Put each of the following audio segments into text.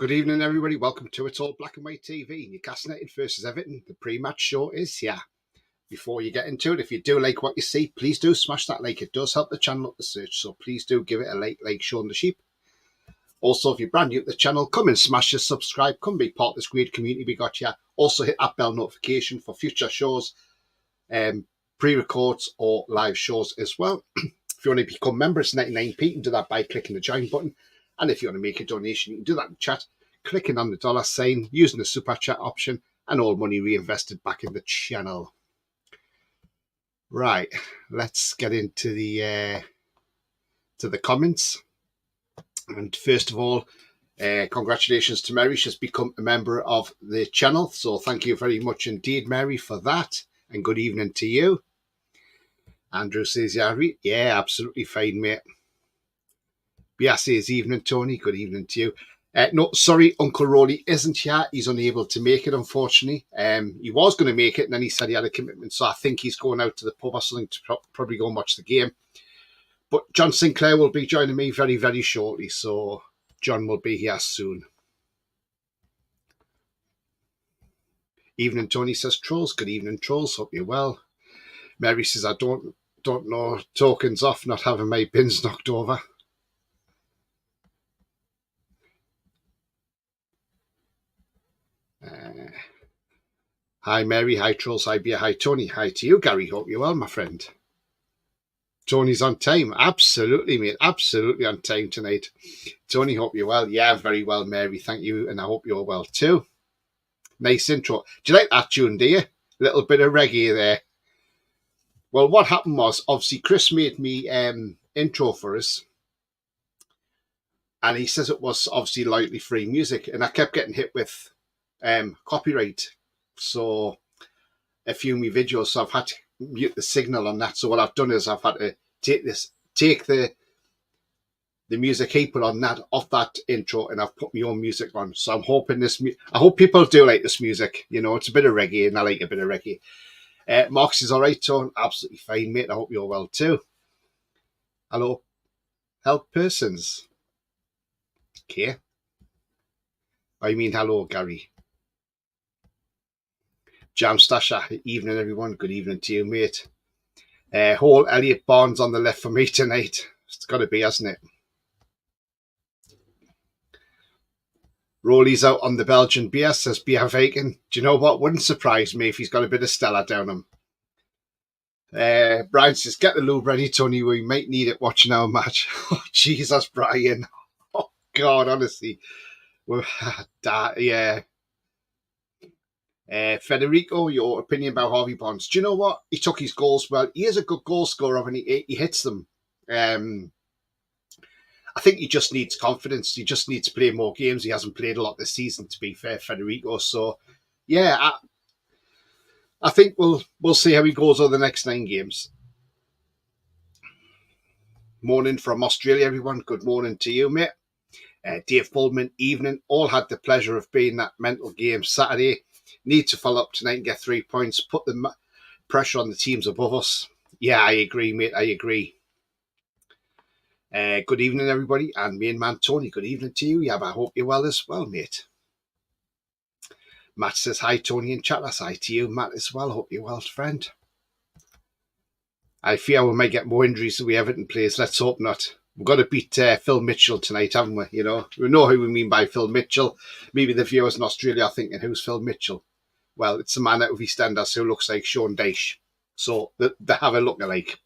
Good evening, everybody. Welcome to It's All Black and White TV. Newcastle United versus Everton. The pre-match show is here. Before you get into it, if you do like what you see, please do smash that like. It does help the channel up the search, so please do give it a like showing the sheep. Also, if you're brand new to the channel, come and smash the subscribe. Come be part of this great community we got here. Also, hit that bell notification for future shows, pre-records or live shows as well. If you want to become members, 99p, you can do that by clicking the join button. And if you want to make a donation, you can do that in the chat, clicking on the $sign, using the super chat option, and all money reinvested back in the channel. Right, let's get into the comments. And first of all, congratulations to Mary. She's become a member of the channel. So thank you very much indeed, Mary, for that. And good evening to you. Andrew says, yeah, absolutely fine, mate. Bia says, evening, Tony. Good evening to you. No, sorry, Uncle Rolly isn't here. He's unable to make it, unfortunately. He was going to make it, and then he said he had a commitment. So I think he's going out to the pub or something to probably go and watch the game. But John Sinclair will be joining me very, very shortly. So John will be here soon. Evening, Tony says, Trolls. Good evening, Trolls. Hope you're well. Mary says, I don't know. Tokens off, not having my bins knocked over. Hi, Mary. Hi, Trolls. Hi, Bia. Hi, Tony. Hi to you, Gary. Hope you're well, my friend. Tony's on time. Absolutely, mate. Absolutely on time tonight. Tony, hope you're well. Yeah, very well, Mary. Thank you. And I hope you're well too. Nice intro. Do you like that tune, do you? A little bit of reggae there. Well, what happened was, obviously, Chris made me intro for us. And he says it was obviously lightly free music. And I kept getting hit with copyright. So a few of my videos, so I've had to mute the signal on that. So what I've done is I've had to take the music he put on that off that intro, and I've put my own music on. So I'm hoping I hope people do like this music. You know, it's a bit of reggae, and I like a bit of reggae. Marks is all right, Tone. Absolutely fine, mate. I hope you're well too. Hello, help persons. Okay. I mean, hello, Gary. Jam Stasher, evening, everyone. Good evening to you, mate. Whole Elliot Barnes on the left for me tonight. It's got to be, hasn't it? Rolly's out on the Belgian beer, says Beer Vegan. Do you know what? Wouldn't surprise me if he's got a bit of Stella down him. Brian says, get the lube ready, Tony. We might need it watching our match. Oh, Jesus, Brian. Oh, God, honestly. Yeah. Federico, your opinion about Harvey Barnes. Do you know what? He took his goals well. He is a good goal scorer and he hits them. I think he just needs confidence. He just needs to play more games. He hasn't played a lot this season, to be fair, Federico. So, yeah, I think we'll see how he goes over the next 9 games. Morning from Australia, everyone. Good morning to you, mate. Dave Pullman, evening. All had the pleasure of being that mental game Saturday. Need to follow up tonight and get 3 points. Put the pressure on the teams above us. Yeah, I agree, mate. I agree. Good evening, everybody. And main man, Tony, good evening to you. Yeah, I hope you're well as well, mate. Matt says, hi, Tony in chat. That's hi to you, Matt, as well. Hope you're well, friend. I fear we might get more injuries than we Everton players. Let's hope not. We've got to beat Phil Mitchell tonight, haven't we? You know who we mean by Phil Mitchell. Maybe the viewers in Australia are thinking, who's Phil Mitchell? Well, it's a man out of EastEnders who looks like Sean Dyche. So they have a look-alike.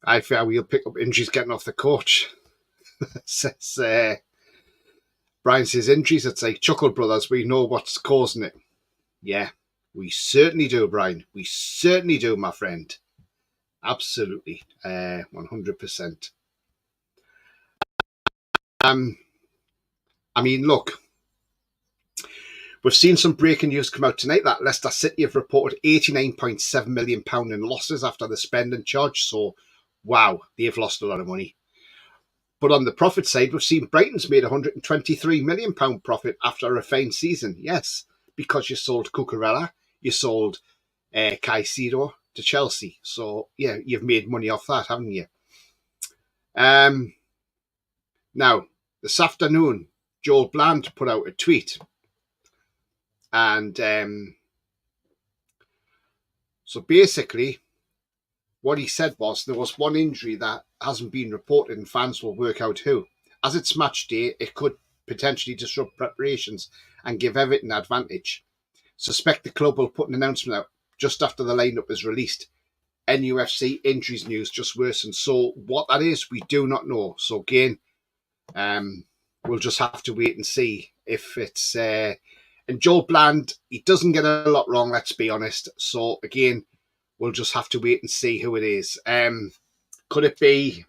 I fear we'll pick up injuries getting off the coach. Says, Brian says, injuries, it's like Chuckle Brothers. We know what's causing it. Yeah, we certainly do, Brian. We certainly do, my friend. Absolutely. 100%. I mean, look. We've seen some breaking news come out tonight that Leicester City have reported £89.7 million in losses after the spending charge. So, wow, they've lost a lot of money. But on the profit side, we've seen Brighton's made £123 million profit after a fine season. Yes, because you sold Cucurella, you sold Caicedo to Chelsea. So, yeah, you've made money off that, haven't you? Now, this afternoon, Joel Bland put out a tweet. And so basically, what he said was there was one injury that hasn't been reported and fans will work out who. As it's match day, it could potentially disrupt preparations and give Everton an advantage. Suspect the club will put an announcement out just after the lineup is released. NUFC injuries news just worsened. So what that is, we do not know. So again, we'll just have to wait and see if it's... and Joel Bland, he doesn't get a lot wrong, let's be honest. So again, we'll just have to wait and see who it is. Could it be...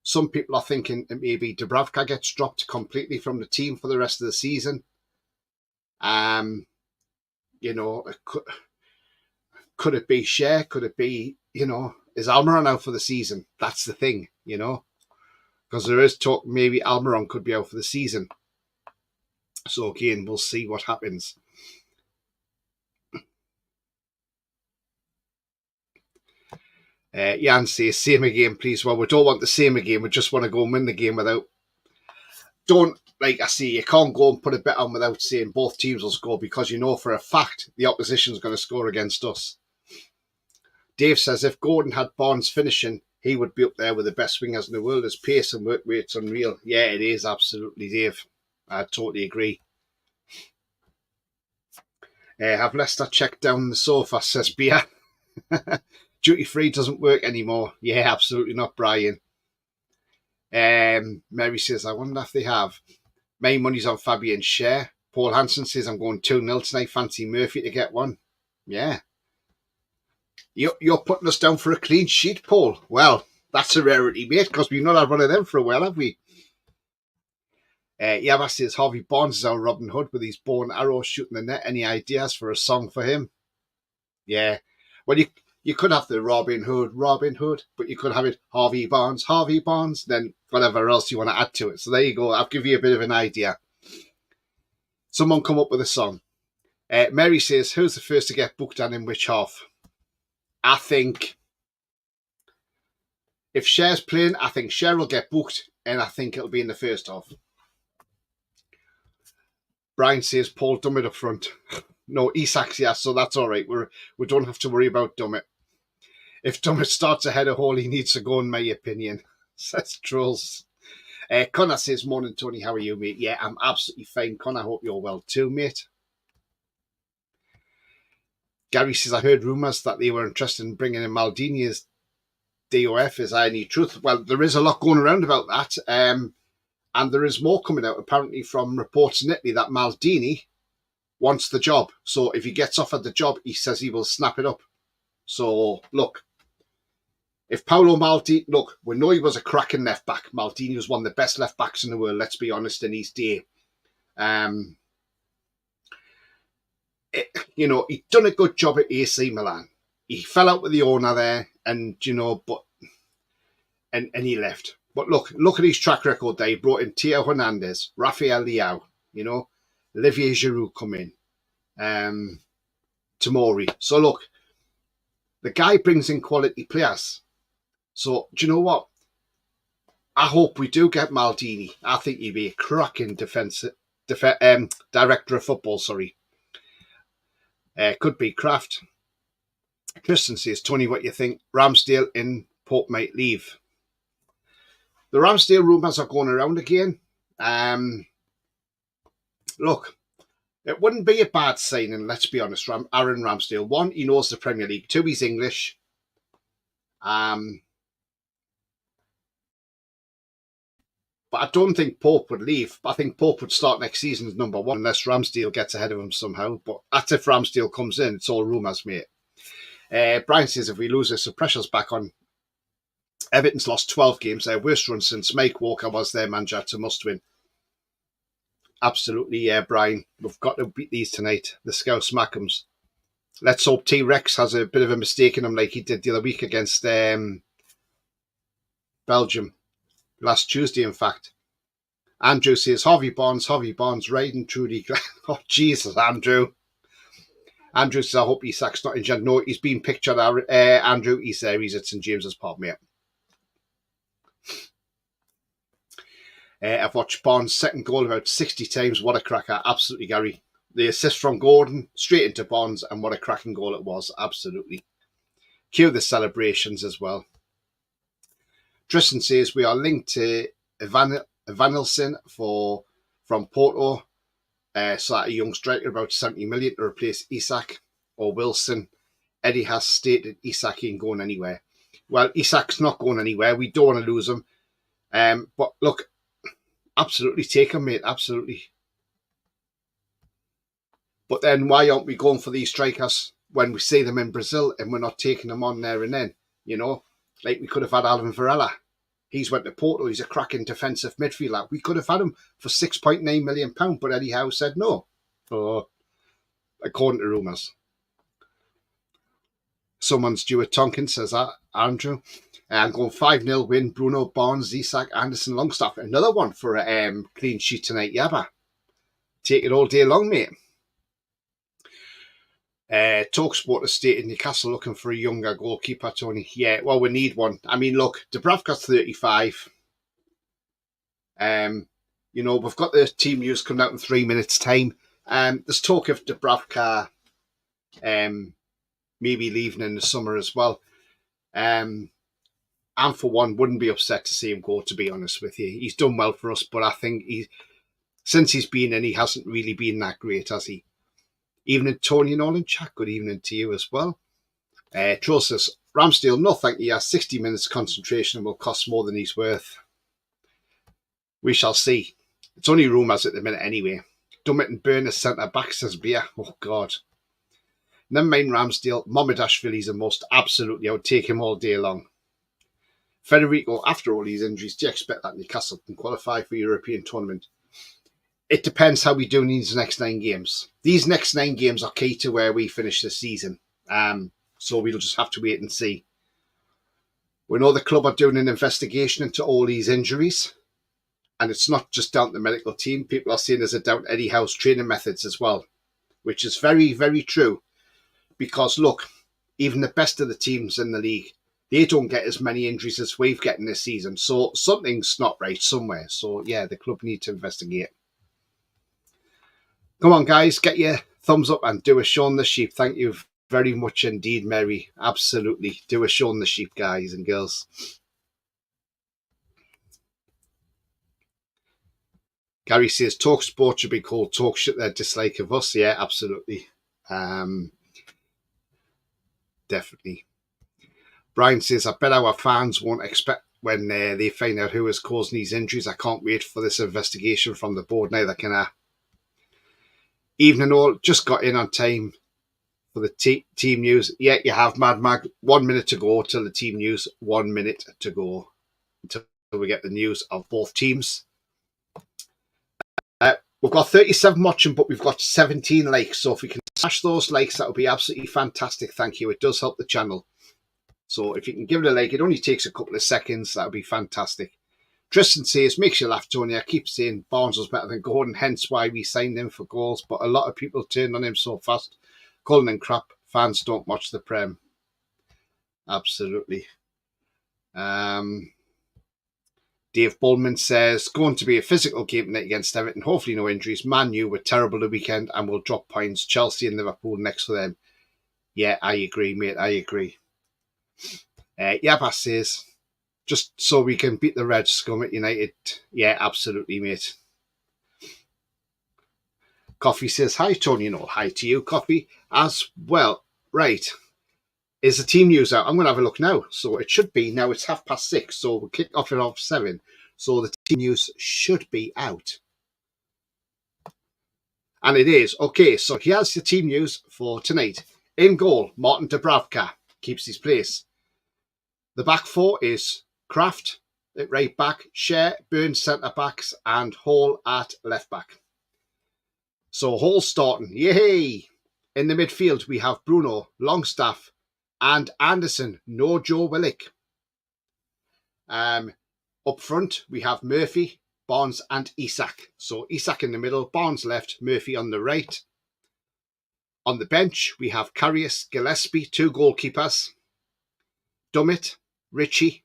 Some people are thinking that maybe Dubravka gets dropped completely from the team for the rest of the season. You know, could it be Cher? Could it be, you know, is Almiron out for the season? That's the thing, you know, because there is talk maybe Almiron could be out for the season. So again, we'll see what happens. Jan says, same again, please. Well, we don't want the same again. We just want to go and win the game without... Don't, like I say, you can't go and put a bet on without saying both teams will score, because you know for a fact the opposition's going to score against us. Dave says, if Gordon had Barnes finishing, he would be up there with the best wingers in the world. His pace and work rate's unreal. Yeah, it is, absolutely, Dave. I totally agree. Have Leicester checked down the sofa, says Bia. Duty free doesn't work anymore. Yeah, absolutely not, Brian. Mary says, I wonder if they have. My money's on Fabian Cher. Paul Hansen says, I'm going 2-0 tonight. Fancy Murphy to get one. Yeah. You're putting us down for a clean sheet, Paul. Well, that's a rarity, mate, because we've not had one of them for a while, have we? Yava says, Harvey Barnes is our Robin Hood with his bow and arrow shooting the net. Any ideas for a song for him? Yeah. Well, you could have the Robin Hood, but you could have it Harvey Barnes, then whatever else you want to add to it. So there you go. I'll give you a bit of an idea. Someone come up with a song. Mary says, who's the first to get booked and in which half? I think if Cher's playing, I think Cher will get booked, and I think it'll be in the first half. Brian says, Paul Dummett up front. No, Isak's, yeah, so that's all right. We don't have to worry about Dummett. If Dummett starts ahead of Hall, he needs to go, in my opinion. Says Trolls. Connor says, morning, Tony. How are you, mate? Yeah, I'm absolutely fine, Connor. I hope you're well too, mate. Gary says, I heard rumours that they were interested in bringing in Maldini as DOF. Is there any truth? Well, there is a lot going around about that. And there is more coming out, apparently, from reports in Italy that Maldini wants the job. So if he gets offered the job, he says he will snap it up. So, look, if Paolo Maldini... Look, we know he was a cracking left-back. Maldini was one of the best left-backs in the world, let's be honest, in his day. You know, he'd done a good job at AC Milan. He fell out with the owner there, and, you know, but... And he left. But look at his track record there. He brought in Theo Hernandez, Rafael Leao, you know, Olivier Giroud come in, Tomori. So look, the guy brings in quality players. So do you know what? I hope we do get Maldini. I think he'd be a cracking director of football. Sorry, could be Kraft. Kristen says, Tony, what you think? Ramsdale in Pope might leave. The Ramsdale rumours are going around again. Look, it wouldn't be a bad signing, let's be honest, Aaron Ramsdale. One, he knows the Premier League. Two, he's English. But I don't think Pope would leave. I think Pope would start next season as number one unless Ramsdale gets ahead of him somehow. But that's if Ramsdale comes in. It's all rumours, mate. Brian says if we lose this, the pressure's back on. Everton's lost 12 games, their worst run since Mike Walker was their manager. It's a must-win. Absolutely, yeah, Brian. We've got to beat these tonight. The Scouse Mackhams. Let's hope T-Rex has a bit of a mistake in him like he did the other week against Belgium. Last Tuesday, in fact. Andrew says, Harvey Barnes, riding through the... Oh, Jesus, Andrew. Andrew says, I hope Isak's not injured. No, he's been pictured. Andrew, he's there. He's at St James's Park, mate. I've watched Barnes' second goal about 60 times. What a cracker. Absolutely, Gary. The assist from Gordon, straight into Barnes, and what a cracking goal it was. Absolutely. Cue the celebrations as well. Tristan says we are linked to Evanilson from Porto. So that a young striker about 70 million to replace Isak or Wilson. Eddie has stated Isak ain't going anywhere. Well, Isak's not going anywhere. We don't want to lose him. But look, absolutely take him, mate. Absolutely. But then why aren't we going for these strikers when we see them in Brazil and we're not taking them on there and then? You know, like we could have had Alvin Varela. He's went to Porto. He's a cracking defensive midfielder. We could have had him for £6.9 million, but Eddie Howe said no. According to rumours. Someone's Stuart Tonkin says that, Andrew. I'm going 5-0 win. Bruno, Barnes, Isak, Anderson, Longstaff. Another one for a clean sheet tonight, Yabba. Take it all day long, mate. Talksport has stated Newcastle looking for a younger goalkeeper, Tony. Yeah, well, we need one. I mean, look, Dubravka's 35. You know, we've got the team news coming out in 3 minutes' time. There's talk of Dubravka maybe leaving in the summer as well. And for one, wouldn't be upset to see him go, to be honest with you. He's done well for us, but I think since he's been in, he hasn't really been that great, has he? Evening, Tony Nolan. Chat, good evening to you as well. Troll says, Ramsdale, no thank you. 60 minutes concentration will cost more than he's worth. We shall see. It's only rumours at the minute anyway. Dummett Burn as centre-back, says Beer. Oh, God. Never mind Ramsdale. Momodashvili's a must. Absolutely, I would take him all day long. Federico, after all these injuries, do you expect that Newcastle can qualify for European tournament? It depends how we do in these next 9 games. These next 9 games are key to where we finish this season. So we'll just have to wait and see. We know the club are doing an investigation into all these injuries. And it's not just down to the medical team. People are saying there's a doubt Eddie Howe's training methods as well, which is very, very true. Because, look, even the best of the teams in the league, they don't get as many injuries as we've getting this season. So something's not right somewhere. So, yeah, the club need to investigate. Come on, guys, get your thumbs up and do a Shaun the Sheep. Thank you very much indeed, Mary. Absolutely. Do a Shaun the Sheep, guys and girls. Gary says, Talk Sport should be called Talk Shit Their Dislike of Us. Yeah, absolutely. Definitely. Brian says, I bet our fans won't expect when they find out who is causing these injuries. I can't wait for this investigation from the board. Neither can I. Evening all, just got in on time for the team news. Yeah, you have, Mad Mag. 1 minute to go till the team news. 1 minute to go until we get the news of both teams. We've got 37 watching, but we've got 17 likes. So if we can smash those likes, that would be absolutely fantastic. Thank you. It does help the channel. So if you can give it a like, it only takes a couple of seconds. That would be fantastic. Tristan says, makes you laugh, Tony. I keep saying Barnes was better than Gordon, hence why we signed him for goals. But a lot of people turned on him so fast. Calling him crap. Fans don't watch the Prem. Absolutely. Dave Bullman says, going to be a physical game tonight against Everton. Hopefully no injuries. Man U were terrible the weekend and will drop points. Chelsea and Liverpool next for them. Yeah, I agree, mate. I agree. Yabba says, just so we can beat the Red Scum at United. Yeah, absolutely, mate. Coffee says, hi, Tony. No, hi to you, Coffee, as well. Right. Is the team news out? I'm going to have a look now. So it should be. Now it's 6:30. So we'll kick off at 7:30. So the team news should be out. And it is. Okay, so here's the team news for tonight. In goal, Martin Dubravka keeps his place. The back four is Kraft at right back, Share, Burns centre backs, and Hall at left back. So Hall starting. Yay! In the midfield, we have Bruno, Longstaff, and Anderson. No Joe Willock. Up front, we have Murphy, Barnes, and Isak. So Isak in the middle, Barnes left, Murphy on the right. On the bench, we have Karius, Gillespie, 2 goalkeepers. Dummett, Ritchie.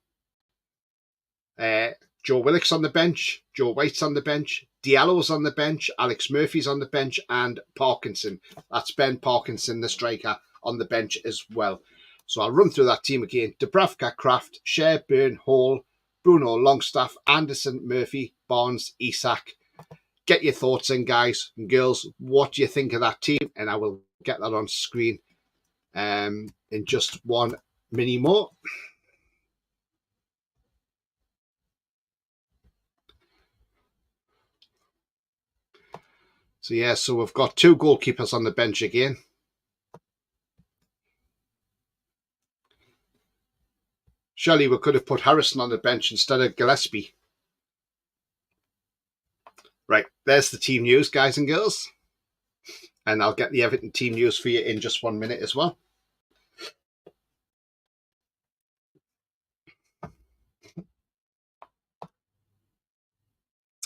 Joe Willock's on the bench. Joe White's on the bench, Diallo's on the bench, Alex Murphy's on the bench, and Parkinson. That's Ben Parkinson, the striker, on the bench as well. So I'll run through that team again. Dubravka, Kraft, Cher, Byrne, Hall, Bruno, Longstaff, Anderson, Murphy, Barnes, Isak. Get your thoughts in, guys and girls. What do you think of that team? And I will get that on screen in just one minute more. So yeah, so we've got 2 goalkeepers on the bench again. Surely we could have put Harrison on the bench instead of Gillespie. Right, there's the team news, guys and girls. And I'll get the Everton team news for you in just 1 minute as well.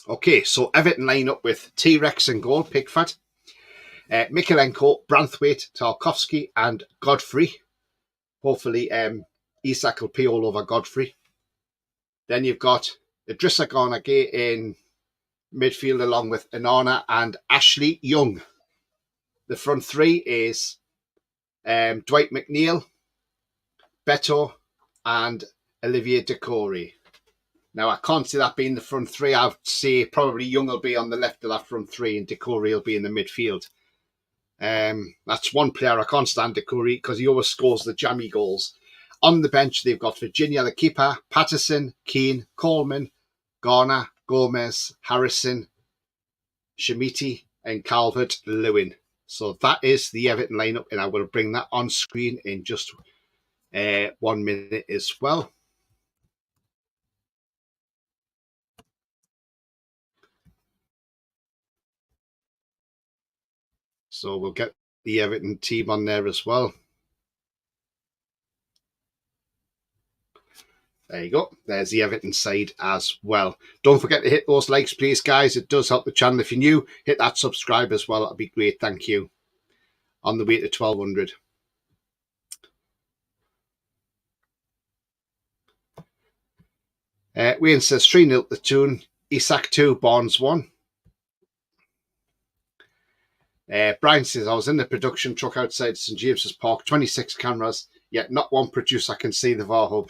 Okay, so Everton line up with T-Rex in goal, Pickford, Mikalenko, Branthwaite, Tarkovsky, and Godfrey. Hopefully, Isak will pee all over Godfrey. Then you've got Idrissa Gana Gueye in midfield along with Onana and Ashley Young. The front 3 is Dwight McNeil, Beto, and Olivier Decore. Now, I can't see that being the front 3. I'd say probably Young will be on the left of that front 3 and Decore will be in the midfield. That's one player I can't stand, Decore, because he always scores the jammy goals. On the bench, they've got Virginia, the keeper, Patterson, Keane, Coleman, Garner, Gomez, Harrison, Shamiti, and Calvert-Lewin. So that is the Everton lineup, and I will bring that on screen in just 1 minute as well. So we'll get the Everton team on there as well. There you go. There's the Everton side as well. Don't forget to hit those likes, please, guys. It does help the channel. If you're new, hit that subscribe as well. That'd be great. Thank you. On the way to 1200. Wayne says 3-0 to Toon. Isak 2, Barnes 1. Brian says, I was in the production truck outside St James's Park, 26 cameras, yet not one producer can see the VAR hub.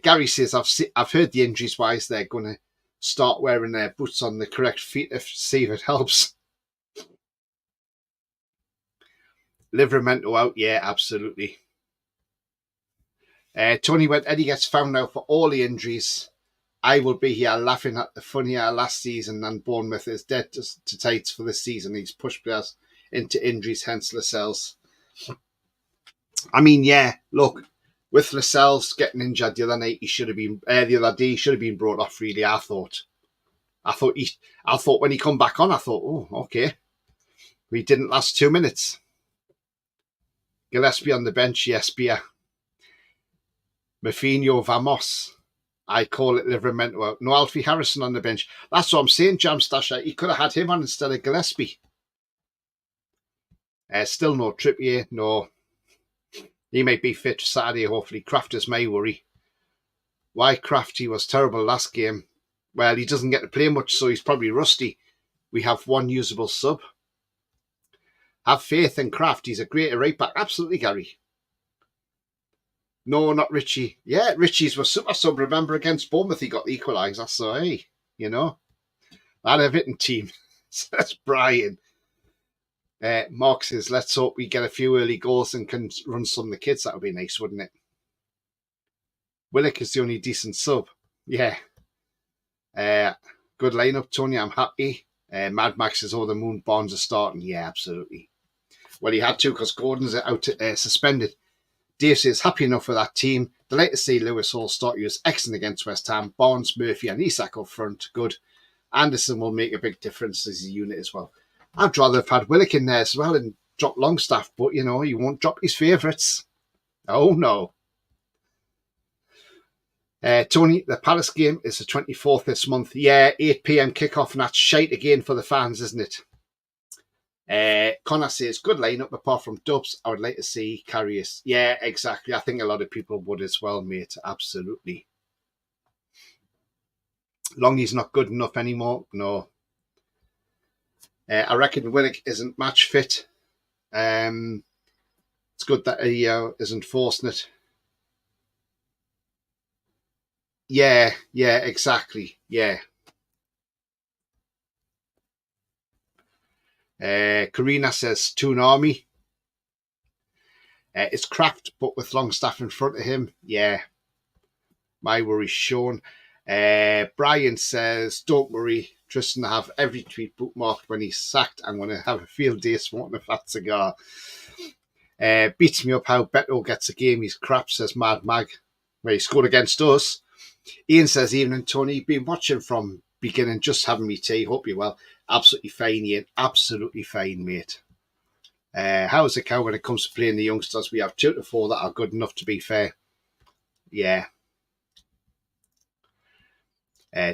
Gary says, I've heard the injuries wise they're going to start wearing their boots on the correct feet to see if it helps. Livramento out, yeah, absolutely. Tony went, Eddie gets found out for all the injuries. I will be here laughing at the funnier last season, and Bournemouth is dead to tights for this season. He's pushed players into injuries, hence Lascelles. I mean, yeah, look, with Lascelles getting injured the other night, he should have been the other day. He should have been brought off. Really, I thought when he come back on, I thought, oh, okay, we didn't last 2 minutes. Gillespie on the bench, yes, Beer. Mafinho, Vamos. I call it Livramento out. No Alfie Harrison on the bench. That's what I'm saying, Jam Stasher. He could have had him on instead of Gillespie. Still no Trippier, no. He may be fit for Saturday, hopefully. Kraft is my worry. Why Kraft? He was terrible last game. Well, he doesn't get to play much, so he's probably rusty. We have one usable sub. Have faith in Kraft. He's a great right back. Absolutely, Gary. No, not Richie. Yeah, Richie's was super sub. Remember, against Bournemouth, he got the equaliser. So, hey, you know, that Everton team. That's Brian. Mark says, let's hope we get a few early goals and can run some of the kids. That would be nice, wouldn't it? Willock is the only decent sub. Yeah. Good lineup, Tony. I'm happy. Mad Max says, oh, the Moon Bonds are starting. Yeah, absolutely. Well, he had to because Gordon's out suspended. Dave says, happy enough with that team. Delighted to see Lewis Hall start. He was excellent against West Ham. Barnes, Murphy and Isak up front. Good. Anderson will make a big difference as a unit as well. I'd rather have had Willock in there as well and drop Longstaff, but, you know, he won't drop his favourites. Oh, no. Tony, the Palace game is the 24th this month. Yeah, 8 p.m. kickoff, and that's shite again for the fans, isn't it? Connor says, good lineup apart from Dubs. I would like to see Karius. Yeah, exactly. I think a lot of people would as well, mate. Absolutely. Longy's not good enough anymore. No. I reckon Willock isn't match fit. It's good that he isn't forcing it. Yeah, exactly. Yeah. Karina says Toon Army. It's Kraft, but with Longstaff in front of him. Yeah, my worry's shown. Brian says, don't worry, Tristan will have every tweet bookmarked when he's sacked. I'm going to have a field day smoking a fat cigar. Beats me up how Beto gets a game. He's crap, says Mad Mag. Well, he scored against us. Ian says, evening, Tony. Been watching from beginning, just having me tea. Hope you're well. Absolutely fine, Ian. Absolutely fine, mate. How's the cow when it comes to playing the youngsters? We have 2 to 4 that are good enough to be fair. Yeah.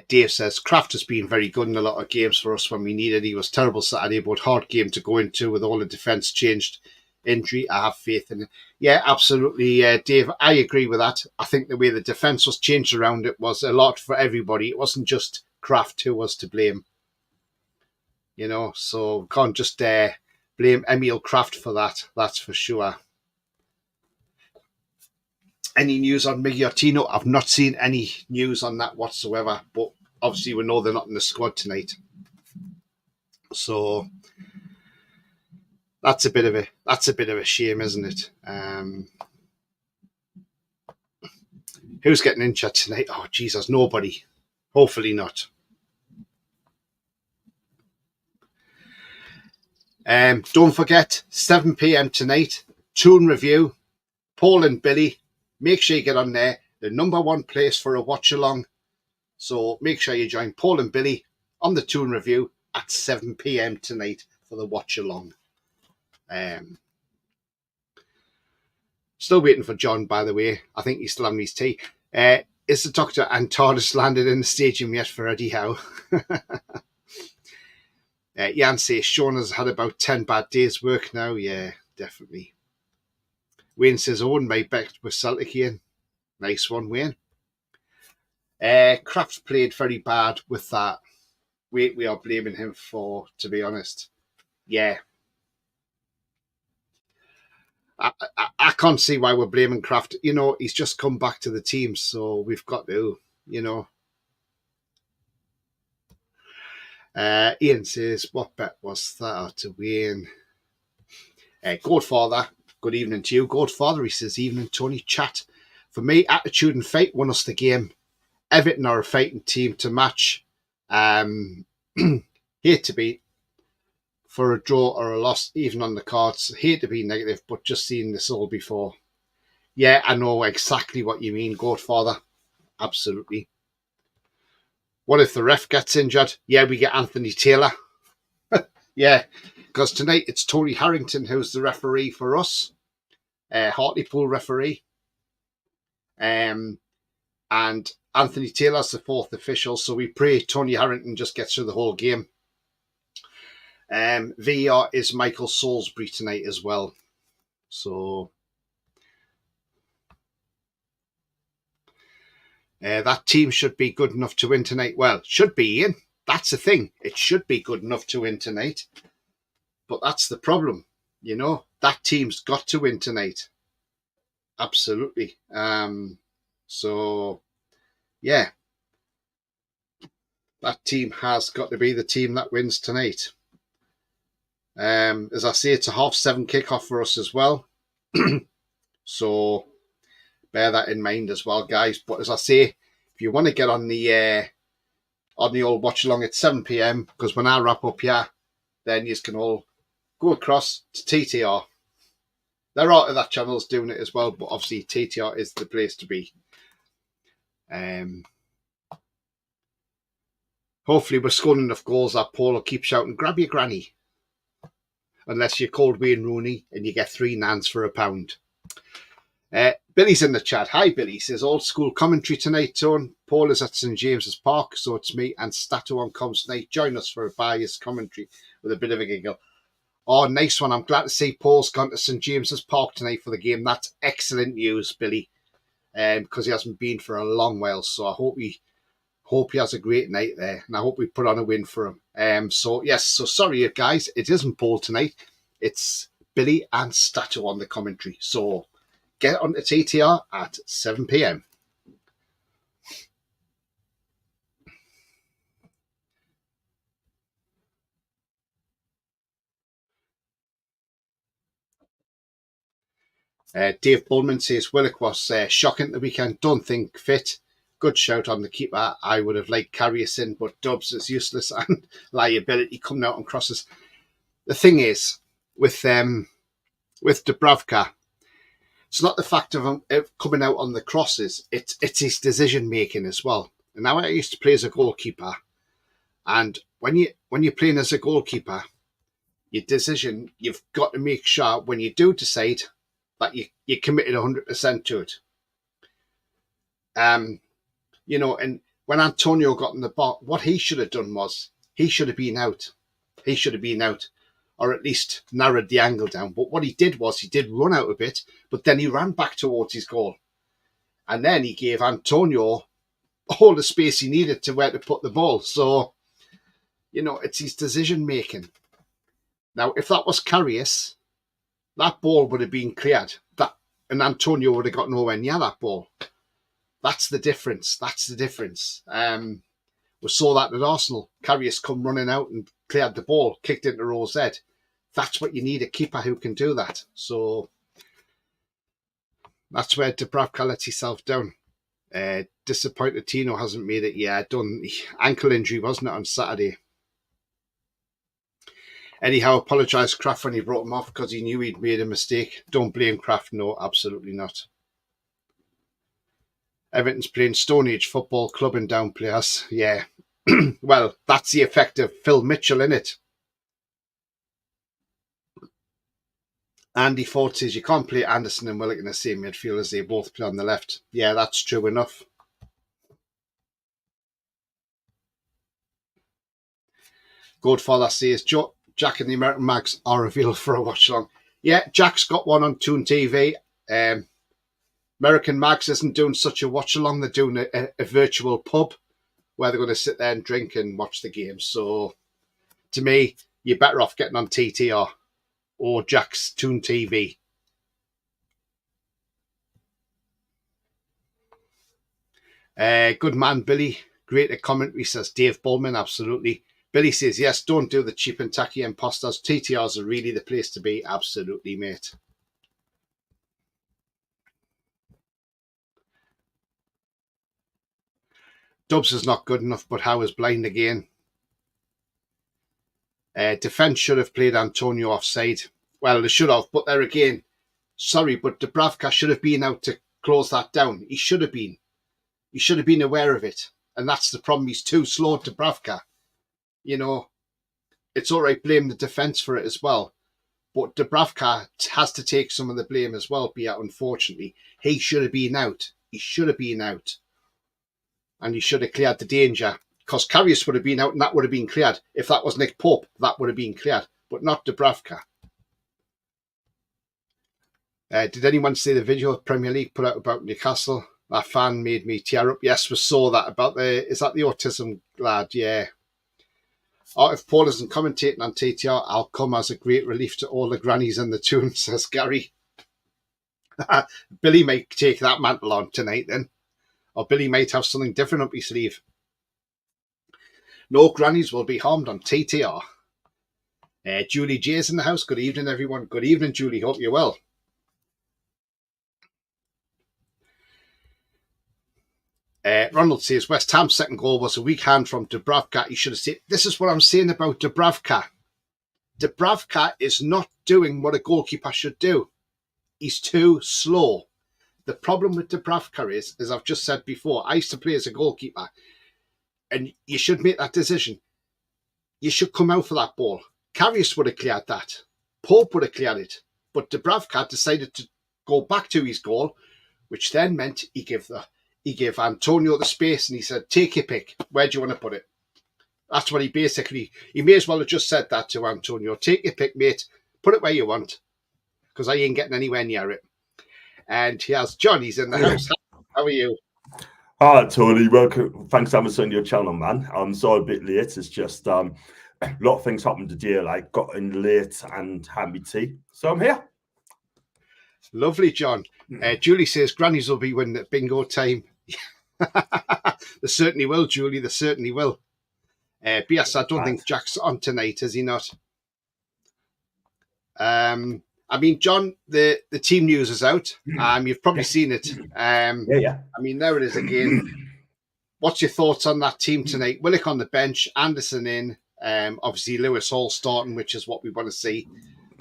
Dave says, Kraft has been very good in a lot of games for us when we needed. He was terrible Saturday, but hard game to go into with all the defence changed. Injury, I have faith in it. Yeah, absolutely, Dave. I agree with that. I think the way the defence was changed around it was a lot for everybody. It wasn't just Kraft who was to blame. You know, so can't just blame Emil Kraft for that. That's for sure. Any news on Migliortino? I've not seen any news on that whatsoever, but obviously we know they're not in the squad tonight. So that's a bit of a shame, isn't it? Who's getting injured tonight? Oh, Jesus, nobody. Hopefully not. Don't forget, 7 p.m. tonight, Toon Review, Paul and Billy. Make sure you get on there. The number one place for a watch along. So make sure you join Paul and Billy on the Toon Review at 7 p.m. tonight for the watch along. Still waiting for John, by the way. I think he's still having his tea. Is the Doctor and TARDIS landed in the stadium yet for Eddie Howe? Jan says Sean has had about 10 bad days work now. Yeah, definitely. Wayne says Owen may bet with Celtic Ian. Nice one, Wayne. Kraft played very bad with that. We are blaming him for, to be honest. Yeah. I can't see why we're blaming Kraft. You know, he's just come back to the team, so we've got to, you know. Ian says, what bet was that to win? Godfather, good evening to you. Godfather, he says, evening, Tony. Chat. For me, attitude and fate won us the game. Everton are a fighting team to match. Hate to be for a draw or a loss, even on the cards. Hate to be negative, but just seen this all before. Yeah, I know exactly what you mean, Godfather. Absolutely. What if the ref gets injured? Yeah, we get Anthony Taylor. Yeah, because tonight it's Tony Harrington who's the referee for us. Hartlepool referee. And Anthony Taylor's the fourth official, so we pray Tony Harrington just gets through the whole game. VAR is Michael Salisbury tonight as well. So that team should be good enough to win tonight. Well, should be, Ian. That's the thing. It should be good enough to win tonight. But that's the problem. You know, that team's got to win tonight. Absolutely. So, yeah. That team has got to be the team that wins tonight. As I say, it's a 7:30 kickoff for us as well. So bear that in mind as well, guys. But as I say, if you want to get on the old watch along at 7 p.m, because when I wrap up here, then you can all go across to TTR. There are other channels doing it as well, but obviously TTR is the place to be. Hopefully we're scoring enough goals that Paul will keep shouting, grab your granny. Unless you're called Wayne Rooney and you get 3 nans for £1. Billy's in the chat. Hi, Billy. He says, old school commentary tonight, Tone. Paul is at St James's Park, so it's me and Stato on comms tonight. Join us for a biased commentary with a bit of a giggle. Oh, nice one. I'm glad to see Paul's gone to St James's Park tonight for the game. That's excellent news, Billy, because he hasn't been for a long while, so I hope Hope he has a great night there, and I hope we put on a win for him. So sorry guys, it isn't Paul tonight. It's Billy and Stato on the commentary. So get on to TTR at 7 p.m. Dave Bullman says Willock was shocking the weekend. Don't think fit. Good shout on the keeper. I would have liked Karius in, but Dubs is useless and liability coming out on crosses. The thing is, with Dubravka, it's not the fact of him coming out on the crosses. It's his decision making as well. And now I used to play as a goalkeeper, and when you're playing as a goalkeeper, your decision, you've got to make sure when you do decide that you're committed 100% to it. You know, and when Antonio got in the box, what he should have done was he should have been out. He should have been out, or at least narrowed the angle down. But what he did was he did run out a bit, but then he ran back towards his goal. And then he gave Antonio all the space he needed to where to put the ball. So, you know, it's his decision making. Now, if that was Karius, that ball would have been cleared. And Antonio would have got nowhere near that ball. That's the difference. That's the difference. We saw that at Arsenal. Karius come running out and cleared the ball, kicked into Rose head. That's what you need, a keeper who can do that. So that's where Dubravka lets himself down. Disappointed Tino hasn't made it yet. Done ankle injury, wasn't it, on Saturday? Anyhow, apologised Kraft when he brought him off because he knew he'd made a mistake. Don't blame Kraft. No, absolutely not. Everton's playing Stone Age football, clubbing down players. Yeah. Well, that's the effect of Phil Mitchell, innit? Andy Ford says you can't play Anderson and Willock in the same midfield as they both play on the left. Yeah, that's true enough. Godfather says Jack and the American Mags are revealed for a watch along. Yeah, Jack's got one on Toon TV. American Mags isn't doing such a watch along. They're doing a virtual pub where they're going to sit there and drink and watch the game. So to me, you're better off getting on TTR or Jack's Toon TV. Good man, Billy. Great at commentary, says Dave Bullman. Absolutely. Billy says, yes, don't do the cheap and tacky imposters. TTRs are really the place to be. Absolutely, mate. Dubs is not good enough, but Howe is blind again. Defence should have played Antonio offside. Well, they should have, but there again, sorry, but Dubravka should have been out to close that down. He should have been. He should have been aware of it. And that's the problem. He's too slow, Dubravka. You know, it's all right, blame the defence for it as well. But Dubravka has to take some of the blame as well, be it unfortunately. He should have been out. He should have been out. And he should have cleared the danger. Because Karius would have been out and that would have been cleared. If that was Nick Pope, that would have been cleared. But not Dubravka. Did anyone see the video Premier League put out about Newcastle? That fan made me tear up. Yes, we saw that about is that the autism lad? Yeah. Oh, if Paul isn't commentating on TTR, I'll come as a great relief to all the grannies and the tunes, says Gary. Billy might take that mantle on tonight then. Or Billy might have something different up his sleeve. No grannies will be harmed on TTR. Julie J's in the house. Good evening, everyone. Good evening, Julie. Hope you're well. Ronald says West Ham's second goal was a weak hand from Dubravka. He should have said, this is what I'm saying about Dubravka. Dubravka is not doing what a goalkeeper should do. He's too slow. The problem with Dubravka is, as I've just said before, I used to play as a goalkeeper, and you should make that decision. You should come out for that ball. Karius would have cleared that. Pope would have cleared it. But Dubravka decided to go back to his goal, which then meant he gave Antonio the space and he said, take your pick. Where do you want to put it? That's what he may as well have just said that to Antonio. Take your pick, mate. Put it where you want, because I ain't getting anywhere near it. And he has John. He's in the house. How are you? Hi, Tony. Welcome. Thanks for having us on your channel, man. I'm sorry a bit late. It's just a lot of things happened today. Like got in late and had me tea, so I'm here. Lovely, John. Julie says grannies will be winning at bingo time. They certainly will, Julie. They certainly will. But yes, I don't think Jack's on tonight, is he not? I mean, John, the team news is out. You've probably seen it. Yeah. I mean, there it is again. What's your thoughts on that team tonight? Willock on the bench, Anderson in, obviously Lewis Hall starting, which is what we want to see.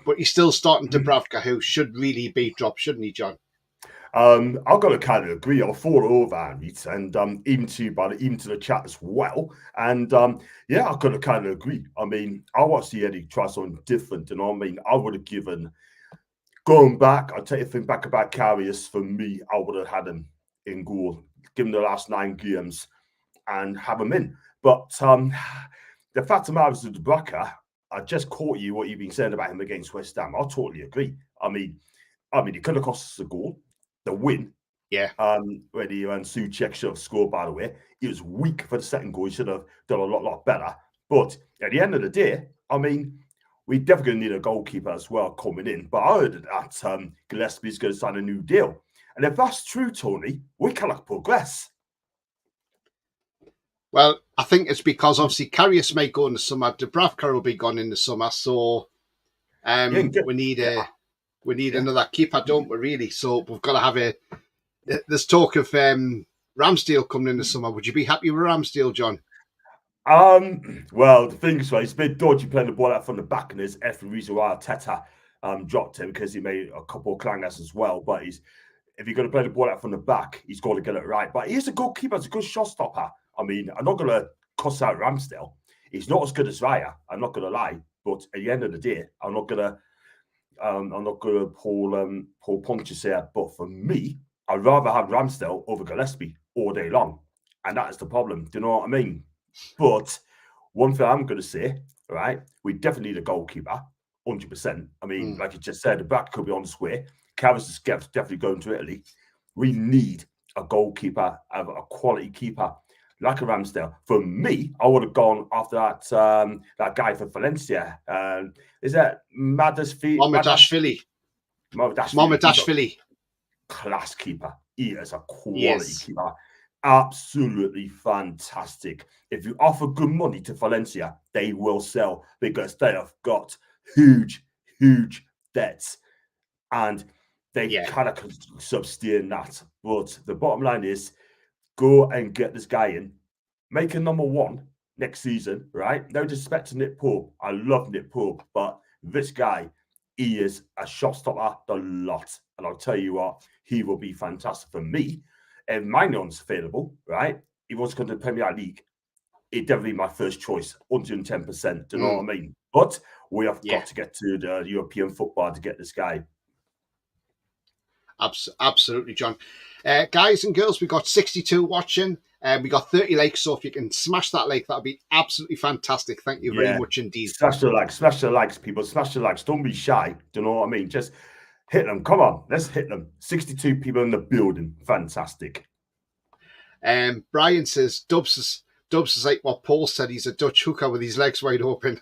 But he's still starting Dubravka, who should really be dropped, shouldn't he, John? I've got to kind of agree. I'll fall over it, and even to the chat as well. And yeah, I've got to kind of agree. I mean, I watched the Eddie try something different, and I mean, I would have given going back. I'll tell you thing back about Karius. For me, I would have had him in goal, given the last 9 games, and have him in. But the fact of the matter is, Dubravka, I just caught you what you've been saying about him against West Ham. I totally agree. I mean, he could have cost us a goal, the win. Yeah. When he and Souček should have scored, by the way. He was weak for the second goal. He should have done a lot better. But at the end of the day, I mean, we definitely need a goalkeeper as well coming in. But I heard that Gillespie's going to sign a new deal. And if that's true, Tony, we cannot progress. Well, I think it's because obviously Karius may go in the summer, Dubravka will be gone in the summer, so we need another keeper, don't we? Really, so we've got to have There's talk of Ramsdale coming in the summer. Would you be happy with Ramsdale, John? Well, the thing is, it's a bit dodgy playing the ball out from the back, and there's every reason why Arteta dropped him, because he made a couple of clangers as well. But if you're going to play the ball out from the back, he's got to get it right. But he's a good keeper, he's a good shot stopper. I mean, I'm not going to cuss out Ramsdale. He's not as good as Raya. I'm not going to lie. But at the end of the day, I'm not going to pull punches here. But for me, I'd rather have Ramsdale over Gillespie all day long, and that is the problem. Do you know what I mean? But one thing I'm going to say, right? We definitely need a goalkeeper, 100%. I mean, like you just said, the back could be on the square. Cavs is definitely going to Italy. We need a goalkeeper, a quality keeper like a Ramsdale. For me, I would have gone after that guy for Valencia. Is that Mamardashvili? Class keeper. He is a quality keeper. Absolutely fantastic. If you offer good money to Valencia, they will sell, because they have got huge debts, and they kind of sustain that. But the bottom line is, go and get this guy in, make a number 1 next season, right? No disrespect to Nick Pope. I love Nick Pope, but this guy, he is a shot stopper a lot. And I'll tell you what, he will be fantastic for me. If Magnon's available, right? He wants to go to the Premier League. It'd definitely be my first choice, 110%. Do you know what I mean? But we have got to get to the European football to get this guy. Absolutely, John. Guys and girls, we've got 62 watching. We got 30 likes, so if you can smash that like, that'd be absolutely fantastic. Thank you very much indeed. Smash the likes, people. Smash the likes. Don't be shy. Do you know what I mean? Just hit them. Come on, let's hit them. 62 people in the building. Fantastic. Brian says Dubs is like what Paul said. He's a Dutch hooker with his legs wide open.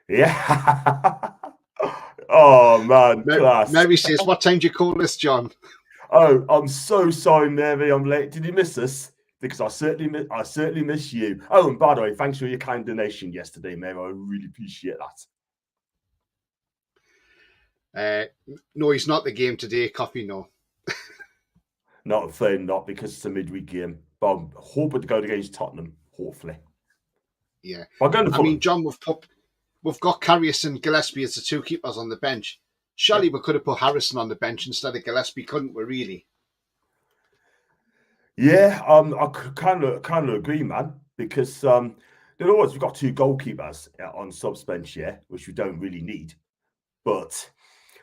Yeah. Oh man, class. Mary says, "What time do you call this, John?" Oh, I'm so sorry, Mary. I'm late. Did you miss us? Because I certainly miss you. Oh, and by the way, thanks for your kind donation yesterday, Mary. I really appreciate that. No, he's not the game today. Coffee, no. Not afraid not, because it's a midweek game. But I'm hoping to go against Tottenham, hopefully. Yeah. I mean, John, we've got Karius and Gillespie as the 2 keepers on the bench. Surely we could have put Harrison on the bench instead of Gillespie, couldn't we, really? Yeah, I kind of agree, man, because we've got 2 goalkeepers on subs bench, which we don't really need. But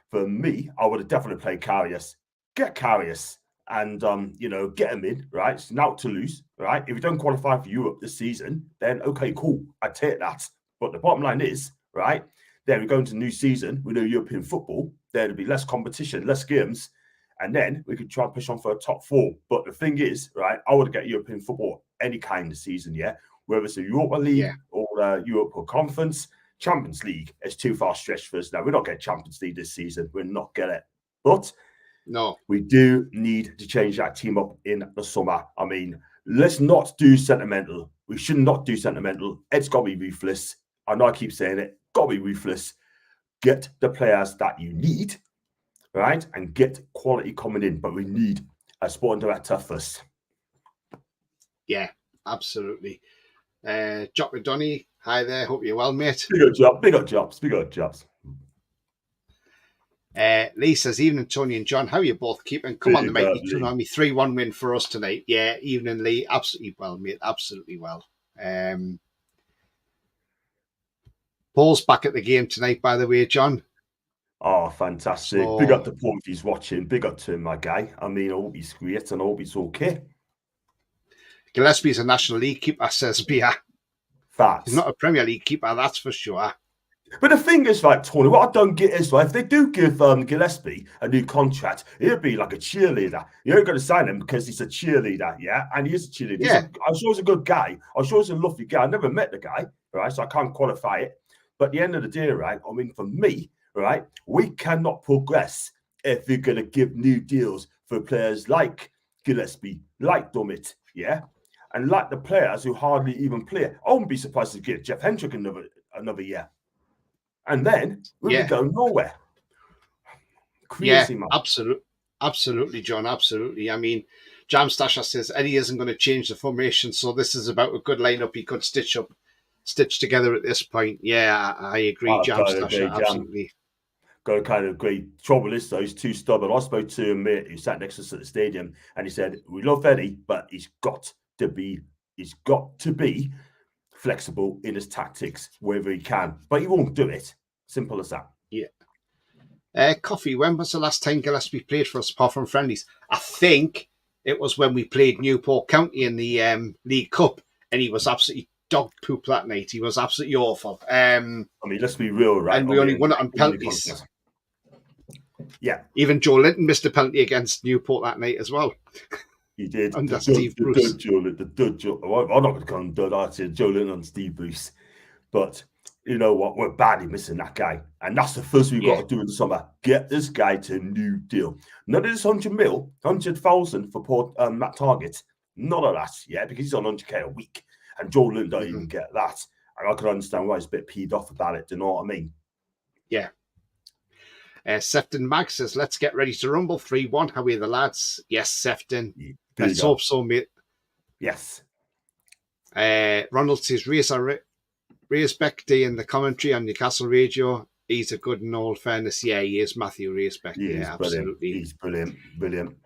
for me, I would have definitely played Karius. Get Karius and get him in, right? It's now to lose, right? If we don't qualify for Europe this season, then okay, cool, I take that. But the bottom line is, right, then we go into new season, we know European football, there'll be less competition, less games, and then we could try and push on for a top 4. But the thing is, right, I want to get European football any kind of season, yeah, whether it's a Europa League or Europa Conference. Champions League is too far stretched for us now. We're not getting Champions League this season. We're not getting it. But no, we do need to change that team up in the summer. I mean, let's not do sentimental. We should not do sentimental. It's got to be ruthless. I know I keep saying it. Got to be ruthless. Get the players that you need, right? And get quality coming in. But we need a sporting director first. Yeah, absolutely. Jock McDonough, hi there. Hope you're well, mate. Big up jobs. Lee says, evening, Tony and John. How are you both keeping? Come on, the mighty 3-1 win for us tonight. Yeah, evening, Lee. Absolutely well, mate. Absolutely well. Paul's back at the game tonight, by the way, John. Oh, fantastic. So, big up to Paul if he's watching. Big up to him, my guy. I mean, I hope he's great and I hope he's okay. Gillespie's a National League keeper, says Bia. Facts. He's not a Premier League keeper, that's for sure. But the thing is, like, Tony, what I don't get is, like, if they do give Gillespie a new contract, he'll be like a cheerleader. You ain't going to sign him because he's a cheerleader, yeah? And he is a cheerleader. Yeah. I'm sure he's a good guy. I'm sure he's a lovely guy. I never met the guy, right? So I can't qualify it. But at the end of the day, right, I mean, for me, right, we cannot progress if we're going to give new deals for players like Gillespie, like Dummett, yeah? And like the players who hardly even play. I wouldn't be surprised to get Jeff Hendrick another year. And then we'll be going nowhere. Crazy, man. Absolutely, John. Absolutely. I mean, Jam Stasher says Eddie isn't going to change the formation, so this is about a good lineup he could stitch together at this point. Yeah, I agree, Jam Stasher. Absolutely. Got to kind of agree. Trouble is, though, he's too stubborn. I spoke to a mate who sat next to us at the stadium, and he said, "We love Eddie, but he's got to be flexible in his tactics wherever he can, but he won't do it. Simple as that." Yeah. Coffee, when was the last time Gillespie played for us apart from friendlies? I think it was when we played Newport County in the League Cup, and he was absolutely dog poop that night. He was absolutely awful. I mean, let's be real, right? And we only won it on penalties. Yeah. Even Joe Linton missed a penalty against Newport that night as well. He did. Under Steve Bruce. The dud Joe. I'm not going to call him dud. I'd say Joe Linton and Steve Bruce. But you know what? We're badly missing that guy. And that's the first we've got to do in the summer. Get this guy to a new deal. None of this 100,000 for Matt Target. None of that, yeah, because he's on 100K a week. And Joe Linton don't even get that. And I can understand why he's a bit peed off about it. Do you know what I mean? Yeah. Sefton Mag says, let's get ready to rumble 3-1. How are the lads? Yes, Sefton. Let's hope so, mate. Yes. Ronald says, Reisbeck Day in the commentary on Newcastle Radio. He's a good in all fairness. Yeah, he is, Matthew Reisbeck. Yeah, absolutely. He's brilliant. Brilliant.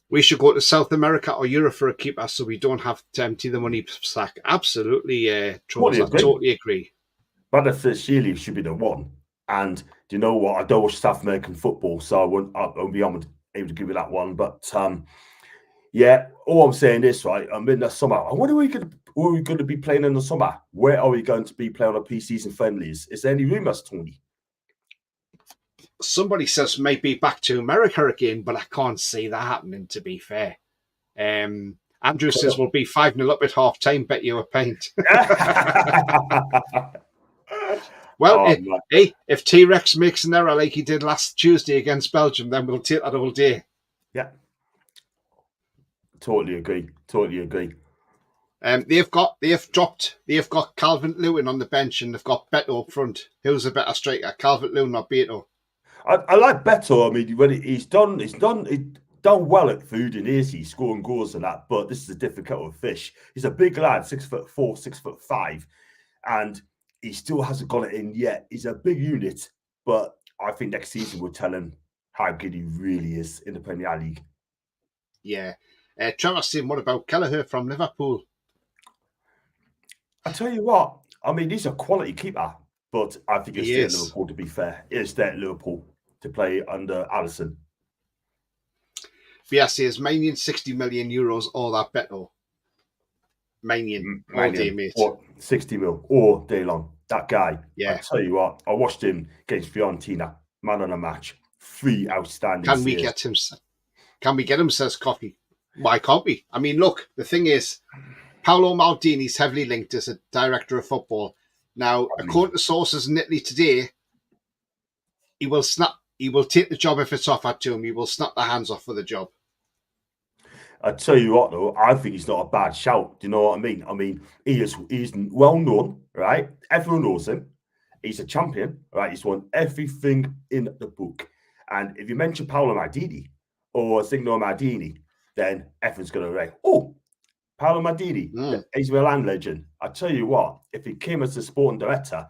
We should go to South America or Europe for a keeper so we don't have to empty the money sack. Absolutely, Charles, I totally agree. But the Sheely should be the one. And do you know what? I don't watch South American football, so I won't be able to give you that one. But yeah, all I'm saying is, right, I'm in the summer. What are we going to be playing in the summer? Where are we going to be playing on pre-season friendlies? Is there any rumours, Tony? Somebody says maybe back to America again, but I can't see that happening, to be fair. Andrew says we'll be 5-0 up at half time, bet you a pint. Well, if T-Rex makes an error like he did last Tuesday against Belgium, then we'll take that all day. Yeah. Totally agree. They've got Calvert-Lewin on the bench and they've got Beto up front. Who's a better striker, Calvert-Lewin or Beto? I like Beto. I mean, when he's done well at food and he's scoring goals and that. But this is a different kettle of fish. He's a big lad, 6'4", 6'5", and he still hasn't got it in yet. He's a big unit, but I think next season will tell him how good he really is in the Premier League. Yeah. Trevor saying, what about Kelleher from Liverpool? I tell you what, I mean, he's a quality keeper, but I think it's there at Liverpool, to be fair. It's there at Liverpool to play under Alisson. Bias says, Manion, 60 million euros, all that Beto. Manion, all day, mate. 60 mil, all day long. That guy. Yeah. I tell you what, I watched him against Fiorentina, man on a match. 3 outstanding Can we series. get him? Can we get him? Says Coffee. Why can't we? I mean, look, the thing is, Paolo Maldini's heavily linked as a director of football. Now, according to sources in Italy today, he will take the job if it's offered to him. He will snap the hands off for the job. I tell you what, though, I think he's not a bad shout. Do you know what I mean? I mean, he's well known, right? Everyone knows him. He's a champion, right? He's won everything in the book. And if you mention Paolo Maldini or Signor Maldini, then everyone's going to write, oh, Paolo Maldini, the AC Milan legend. I tell you what, if he came as a sporting director,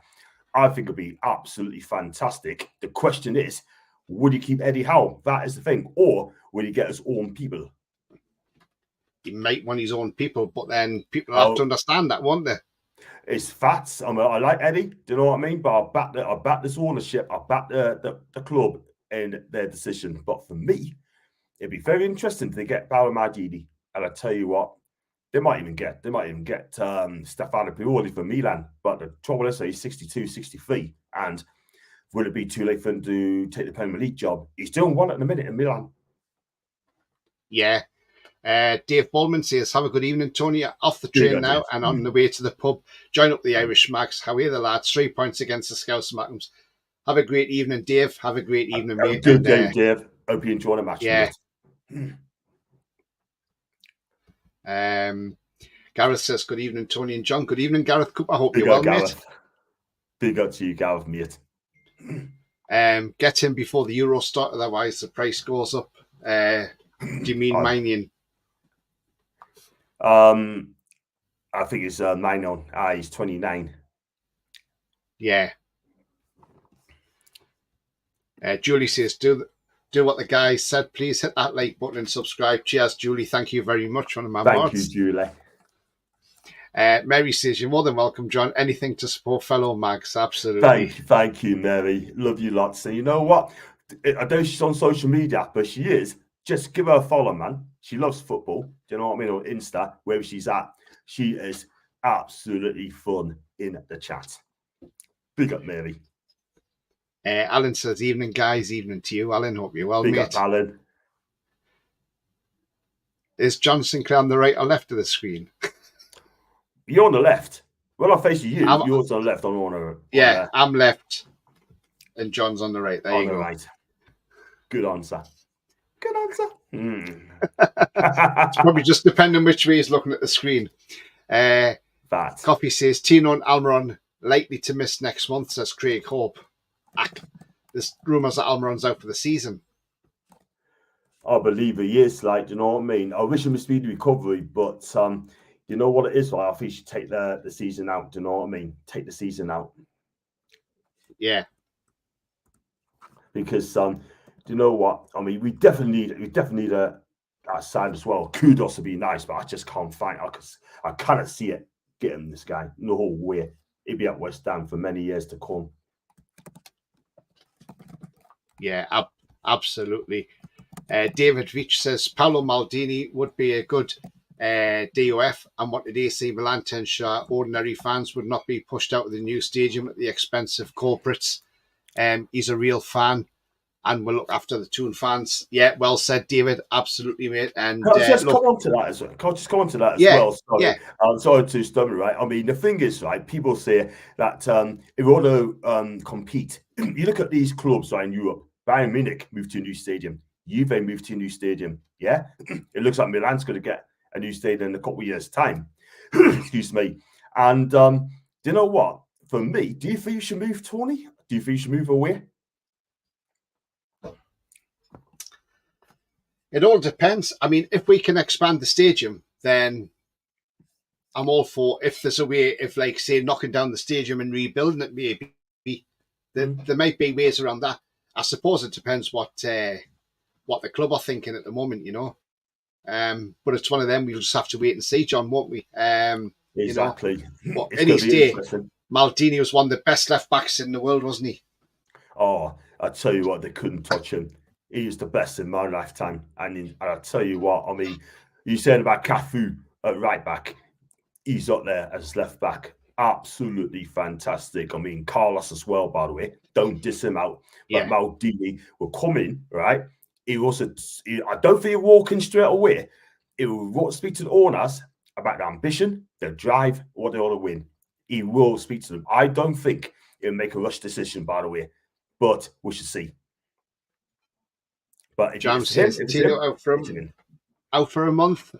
I think it'd be absolutely fantastic. The question is, would he keep Eddie Howe? That is the thing. Or would he get his own people? He might want his own people, but then people have to understand that, won't they? It's facts. I mean, I like Eddie. Do you know what I mean? But I back this ownership. I back the club in their decision. But for me, it'd be very interesting if they get Paolo Maldini. And I tell you what, they might even get Stefano Pioli for Milan. But the trouble is, he's 62, 63, and will it be too late for him to take the Premier League job? He's doing one at the minute in Milan. Yeah. Dave Baldwin says, have a good evening, Tony. Off the train now and on the way to the pub. Join up the Irish Mags. How are the lads? 3 points against the Scouse Magnums. Have a great evening, Dave. Have a great evening, mate. Good game, Dave. Hope you enjoy the match. Yeah. Gareth says, good evening, Tony and John. Good evening, Gareth Cooper. I hope you're well, Gareth. mate. Big up to you, Gareth, mate. Get him before the Euro start, otherwise the price goes up. Do you mean Minion? I think it's 9 on. He's 29. Yeah. Julie says, do what the guy said. Please hit that like button and subscribe. Cheers, Julie. Thank you very much. One of my Thank you, Julie. Mary says, you're more than welcome, John. Anything to support fellow mags. Absolutely. Thank you, Mary. Love you lots. So you know what? I know she's on social media, but she is. Just give her a follow, man. She loves football. Do you know what I mean? On Insta, wherever she's at, she is absolutely fun in the chat. Big up, Mary. Alan says, evening, guys. Evening to you, Alan. Hope you're well, Big mate. up, Alan. Is John Sinclair on the right or left of the screen? You're on the left. Well, I face you. Yours on the left. I'm on the yeah, I'm left. And John's on the right. There you go. Right. Good answer. Good answer. It's probably just depending which way he's looking at the screen. Coffee says, Tino and Almiron likely to miss next month, says Craig Hope. There's rumours that Almiron's out for the season. I believe he is, like, you know what I mean? I wish him a speedy recovery, but you know what it is, like, I think he should take the season out, do you know what I mean? Take the season out. Yeah. Because do you know what? I mean, we definitely need a side as well. Kudos would be nice, but I just can't find it because I cannot see it getting this guy. No way. He'd be at West Ham for many years to come. Yeah, absolutely. David Veach says Paolo Maldini would be a good DOF and wanted AC Milan to ensure ordinary fans would not be pushed out of the new stadium at the expense of corporates. He's a real fan and will look after the Toon fans. Yeah, well said, David. Absolutely, mate. And Can I just come on to that as well? Sorry. Yeah. Sorry to stumble, right? I mean, the thing is, right, people say that if you want to compete, you look at these clubs right, in Europe. Bayern Munich moved to a new stadium. Juve moved to a new stadium. Yeah? It looks like Milan's going to get a new stadium in a couple of years' time. Excuse me. And do you know what? For me, do you think you should move, Tony? Do you think you should move away? It all depends. I mean, if we can expand the stadium, then I'm all for. If there's a way, if like say knocking down the stadium and rebuilding it, maybe there might be ways around that. I suppose it depends what the club are thinking at the moment, you know. But it's one of them. We'll just have to wait and see, John, won't we? Exactly. You know, in his day, Maldini was one of the best left backs in the world, wasn't he? Oh, I tell you what, they couldn't touch him. He was the best in my lifetime. And I tell you what, I mean, you said about Cafu at right back. He's up there as left back. absolutely fantastic. I mean, Carlos as well, by the way. Don't diss him out. But Yeah. Maldini will come in, right? I don't think he'll walk in straight away. He will speak to the owners about the ambition, the drive, what they want to win. He will speak to them. I don't think he'll make a rush decision, by the way. But we should see. But if Jam it's him, says Tino out for a month.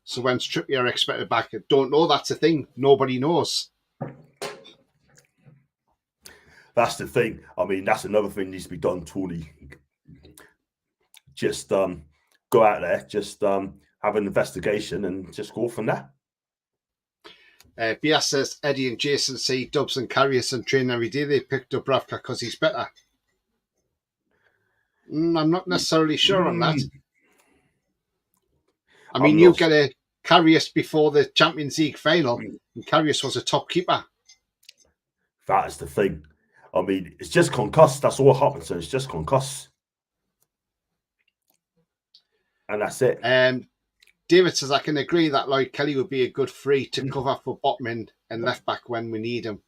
So when's Trippier expected back? I don't know. That's the thing. Nobody knows. That's the thing. I mean, that's another thing that needs to be done, Tony. Just go out there, just have an investigation and just go from there. Bias says Eddie and Jason see Dubs and Karius and train every day. They picked up Ravka because he's better. I'm not necessarily sure on that. I mean, you get a Karius before the Champions League final, and Karius was a top keeper. That is the thing. I mean, it's just concussed. That's all happens. So it's just concussed. And that's it. David says, I can agree that Lloyd Kelly would be a good free to cover for Botman and left back when we need him.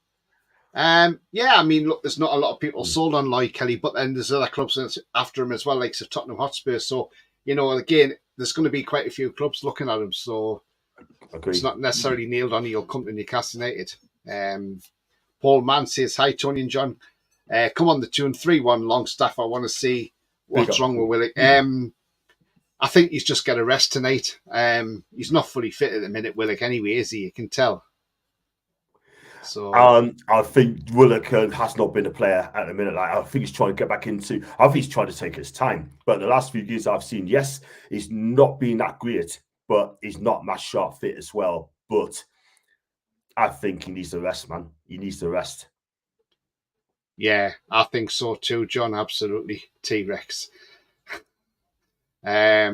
Yeah, I mean, look, there's not a lot of people sold on Lloyd Kelly, but then there's other clubs after him as well, like Tottenham Hotspur. So, you know, again, there's going to be quite a few clubs looking at him. So it's not necessarily nailed on he'll come to Newcastle United. Paul Mann says, hi, Tony and John. Come on the tune 3-1 Longstaff. I want to see what's wrong with Willock. I think he's just got a rest tonight. He's not fully fit at the minute, Willock, anyway, is he? You can tell. So I think Willock has not been a player at the minute. Like, I think he's trying to get back into. I think he's trying to take his time. But the last few years I've seen, yes, he's not been that great, but he's not match sharp fit as well. But I think he needs the rest, man. He needs the rest. Yeah, I think so too, John. Absolutely, T-Rex. How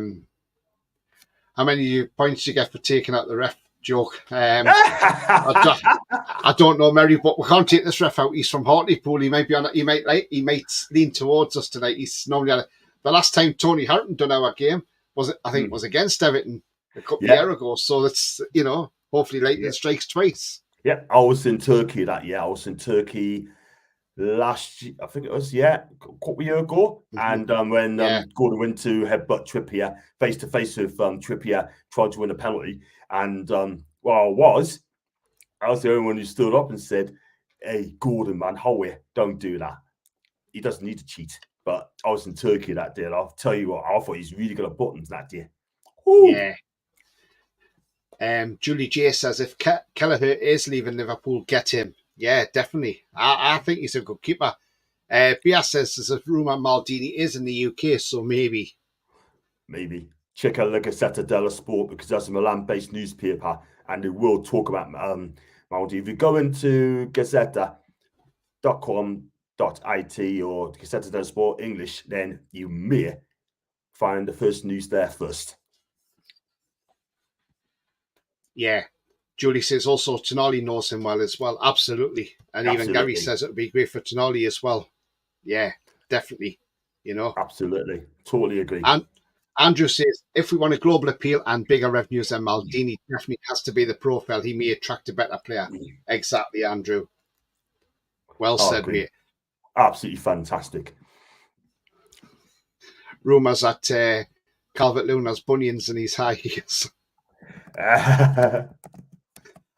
many points do you get for taking out the ref joke? I don't know, Mary, but we can't take this ref out. He's from Hartlepool. He might be on. He might lean towards us tonight. He's normally on the last time Tony Harton done our game was I think it was against Everton a couple of years ago. So that's hopefully lightning strikes twice. Yeah, I was in Turkey that year. I was in Turkey last year, I think it was, a couple of years ago. And when Gordon went to headbutt Trippier face to face with Trippier, tried to win a penalty. And I was the only one who stood up and said, hey, Gordon, man, Howie, don't do that. He doesn't need to cheat. But I was in Turkey that day, and I'll tell you what, I thought he's really got a buttons that day. Woo! Yeah. Julie J says, if Kelleher is leaving Liverpool, get him. Yeah, definitely. I think he's a good keeper. Bias says there's a rumour Maldini is in the UK, so maybe. Maybe. Check out La Gazzetta dello Sport because that's a Milan-based newspaper and they will talk about Maldini. If you go into gazzetta.com.it or Gazzetta dello Sport English, then you may find the first news there first. Yeah. Julie says also Tonali knows him well as well. Absolutely. And even Gary says it would be great for Tonali as well. Yeah, definitely. Absolutely. Totally agree. And Andrew says, if we want a global appeal and bigger revenues, then Maldini definitely has to be the profile. He may attract a better player. Exactly, Andrew. Well said, mate. Absolutely fantastic. Rumours that Calvert-Lewin has bunions in his high heels.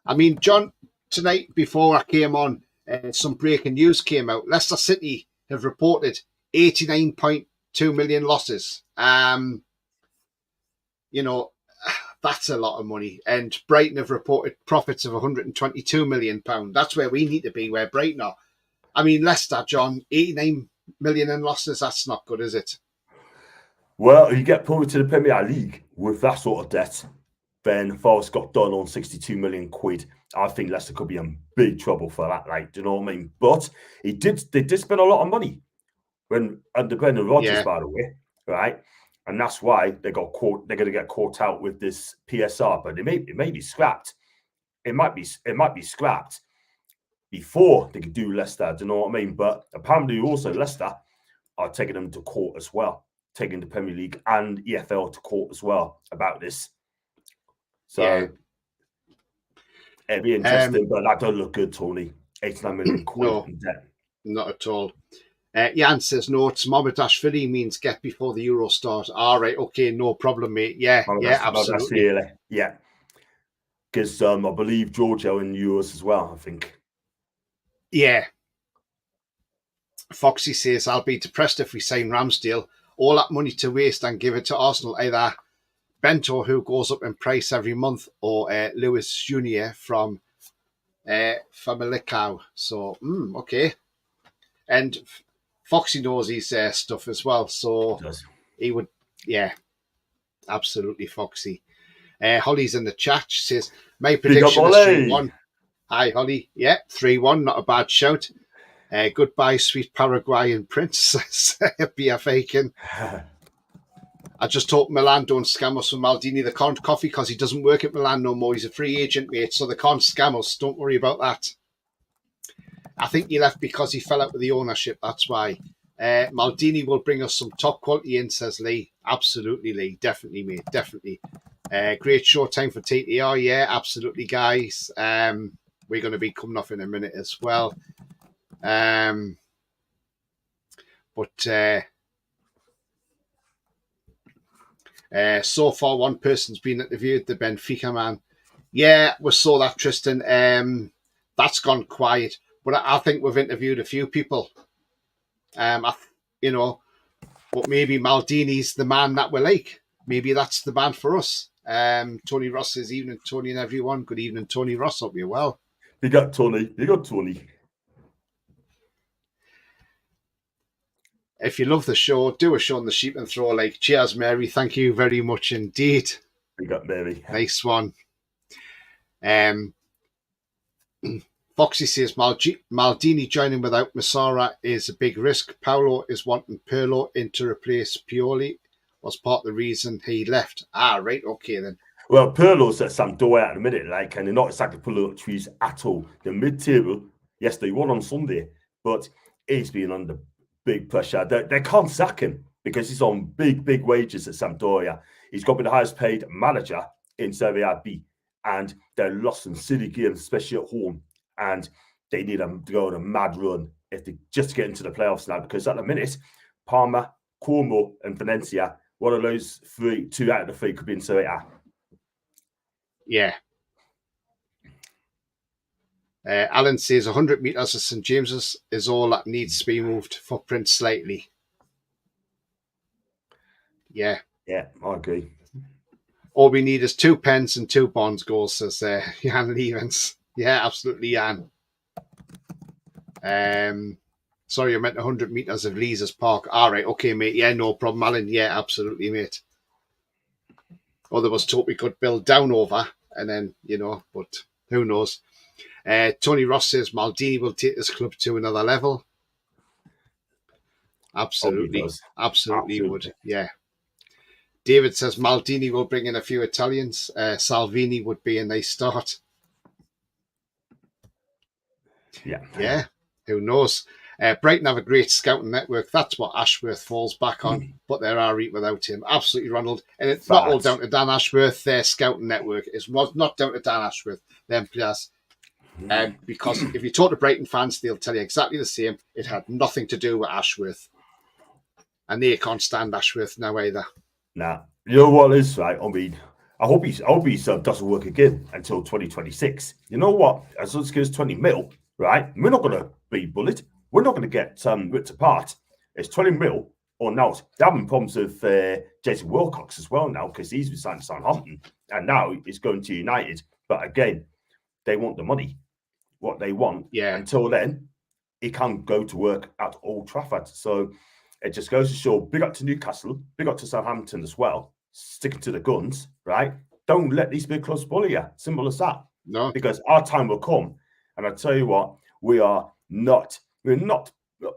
I mean, John, tonight before I came on, some breaking news came out. Leicester City have reported 89.2 million losses. That's a lot of money. And Brighton have reported profits of £122 million. That's where we need to be, where Brighton are. I mean, Leicester, John, 89 million in losses, that's not good, is it? Well, you get promoted to the Premier League with that sort of debt. Then Forest got done on 62 million quid. I think Leicester could be in big trouble for that, do you know what I mean? But they did spend a lot of money under Brendan Rodgers, by the way, right? And that's why they got caught. They're going to get caught out with this PSR, but it may be scrapped. It might be scrapped before they could do Leicester. Do you know what I mean? But apparently, also Leicester are taking them to court as well, taking the Premier League and EFL to court as well about this. So It'd be interesting, but that don't look good, Tony. 89 million quid No, in debt. not at all. Jan says, no, it's Mohamedashvili means get before the Euro start. All right, okay, no problem, mate. Yeah, absolutely. Yeah. Because I believe Georgia in Euros as well, I think. Yeah. Foxy says, I'll be depressed if we sign Ramsdale. All that money to waste and give it to Arsenal. Either Bento, who goes up in price every month, or Lewis Junior from Famalicão. So, okay. And Foxy knows his stuff as well. So he would, yeah, absolutely, Foxy. Holly's in the chat. She says, my prediction is 3-1. Hi, Holly. Yeah, 3-1. Not a bad shout. Goodbye, sweet Paraguayan prince. BF Aiken. I just hope Milan don't scam us with Maldini. They can't coffee because he doesn't work at Milan no more. He's a free agent, mate, so they can't scam us. Don't worry about that. I think he left because he fell out with the ownership. That's why. Maldini will bring us some top quality in, says Lee. Absolutely, Lee. Definitely, mate. Definitely. Great short time for TTR. Yeah, absolutely, guys. We're going to be coming off in a minute as well. So far, one person's been interviewed, the Benfica man. Yeah, we saw that, Tristan. That's gone quiet, but I think we've interviewed a few people. But maybe Maldini's the man that we like. Maybe that's the man for us. Tony Ross says, evening, Tony and everyone. Good evening, Tony Ross. Hope you're well. You got Tony. If you love the show, do a show on the sheep and throw a like. Cheers, Mary. Thank you very much indeed. You got Mary. Nice one. Foxy says Maldini joining without Massara is a big risk. Paulo is wanting Pirlo in to replace Pioli. Was part of the reason he left. Right. Okay, then. Well, Pirlo's at Sampdoria at the minute, and they're not exactly pulling up trees at all. The mid-table, yes, they won on Sunday, but he's been under big pressure. They can't sack him because he's on big wages at Sampdoria. He's got to be the highest paid manager in Serie A B, and they lost some silly games, especially at home, and they need him to go on a mad run if they just get into the playoffs now, because at the minute, Parma, Como, and Valencia, one of those two out of the three could be in Serie A. Yeah. Alan says 100 metres of St James's is all that needs to be moved. Footprint slightly. Yeah. Yeah, I agree. All we need is 2 pens and 2 Bonds goals, says Jan Levens. Yeah, absolutely, Jan. Sorry, I meant 100 metres of Leazes Park. All right, okay, mate. Yeah, no problem, Alan. Yeah, absolutely, mate. Otherwise, thought we could build down over, and then, but who knows. Tony Ross says Maldini will take this club to another level. Absolutely. Absolutely would. Yeah. David says Maldini will bring in a few Italians. Salvini would be a nice start. Yeah. Who knows? Brighton have a great scouting network. That's what Ashworth falls back on. But they're alright without him. Absolutely, Ronald. And it's not all down to Dan Ashworth. Their scouting network is not down to Dan Ashworth. Them players. Because if you talk to Brighton fans, they'll tell you exactly the same. It had nothing to do with Ashworth. And they can't stand Ashworth now either. Nah. You know what is right? I mean, I hope he doesn't work again until 2026. You know what? As long as it goes 20 mil, right? We're not going to be bullied. We're not going to get ripped apart. It's 20 mil or not. They're having problems with Jason Wilcox as well now, because he's signed to Southampton and now he's going to United. But again, they want the money. What they want. Yeah. Until then, he can't go to work at Old Trafford. So it just goes to show, big up to Newcastle, big up to Southampton as well, sticking to the guns, right? Don't let these big clubs bully you. Simple as that. No. Because our time will come. And I tell you what, we're not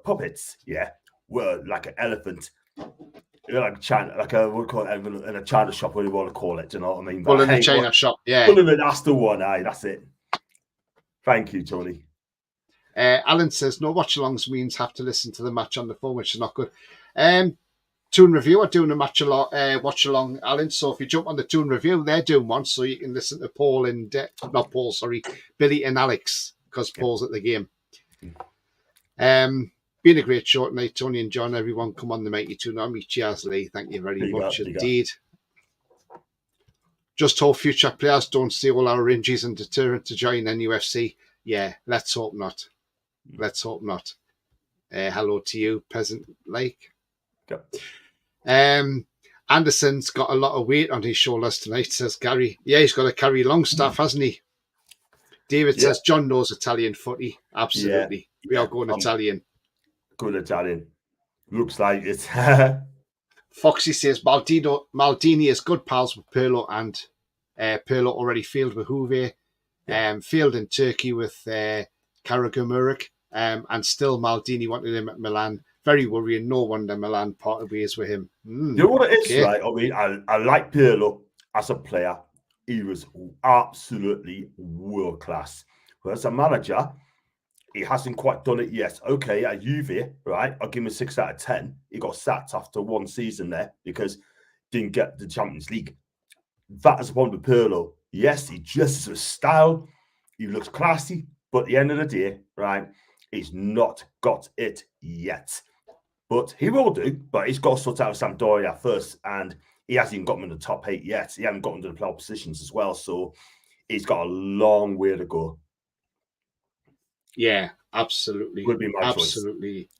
puppets, yeah. We're like an elephant. You're like we'll call it in a China shop, whatever you want to call it, do you know what I mean? Bull in the China shop, yeah. Bull in the, that's the one, that's it. Thank you, Tony. Alan says, no watch-alongs means have to listen to the match on the phone, which is not good. To Toon Review are doing a watch along, Alan. So if you jump on the Toon Review, they're doing one, so you can listen to Paul and Billy and Alex, because Paul's at the game. Been a great show tonight, Tony and John. Everyone, come on the Mighty Toonami. Cheers, Lee. Thank you very much indeed. Just hope future players don't see all our injuries and deterrent to join NUFC. Yeah, let's hope not. Let's hope not. Hello to you, Peasant Lake. Yep. Anderson's got a lot of weight on his shoulders tonight, says Gary. Yeah, he's got to carry Longstaff, hasn't he? David says John knows Italian footy. Absolutely. We are going Italian. Good Italian. Looks like it. Foxy says Maldini is good pals with Pirlo, and Pirlo already failed with Juve, failed in Turkey with Karagümrük, and still Maldini wanted him at Milan. Very worrying. No wonder Milan parted ways with him. You know what it is, right? I mean, I like Pirlo as a player. He was absolutely world class. But as a manager, he hasn't quite done it yet. Okay, at Juve, right? I'll give him a 6 out of 10. He got sacked after one season there because he didn't get the Champions League. That is the problem with Pirlo. Yes, he dresses with style. He looks classy. But at the end of the day, right, he's not got it yet. But he will do. But he's got to sort out Sampdoria first. And he hasn't even got them in the top 8 yet. He hasn't got them to the playoff positions as well. So he's got a long way to go. Yeah, absolutely. Would be my absolutely. Choice.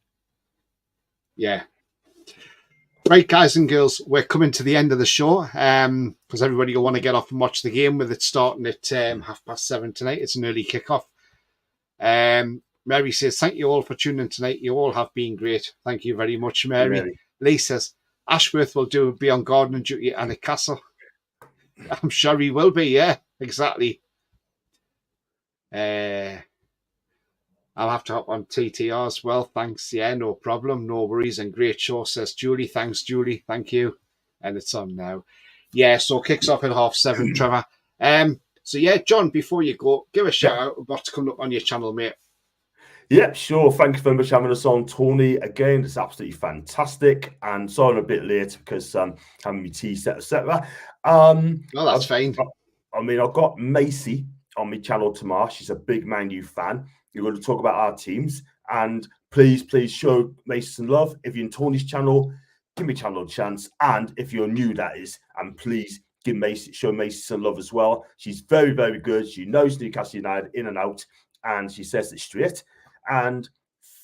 Yeah. Right, guys and girls, we're coming to the end of the show because everybody will want to get off and watch the game with it starting at 7:30 tonight. It's an early kickoff. Mary says, thank you all for tuning in tonight. You all have been great. Thank you very much, Mary. Lee says, Ashworth will be on gardening duty at Newcastle. I'm sure he will be, yeah, exactly. I'll have to hop on TTR as well. Thanks. Yeah, no problem. No worries. And great show, says Julie. Thanks, Julie. Thank you. And it's on now. Yeah, so kicks off at 7:30, Trevor. So yeah, John, before you go, give a shout out of what's coming up on your channel, mate. Yeah, sure. Thank you very much for having us on, Tony. Again, it's absolutely fantastic. And sorry I'm a bit late because having my tea set, etc. No, that's fine. I mean, I've got Macy on my channel tomorrow. She's a big Man U fan. You're going to talk about our teams, and please show Macy some love. If you're in Tony's channel, give me channel a chance, and if you're new, that is, and please show Macy some love as well. She's very, very good. She knows Newcastle United in and out, and she says it straight. And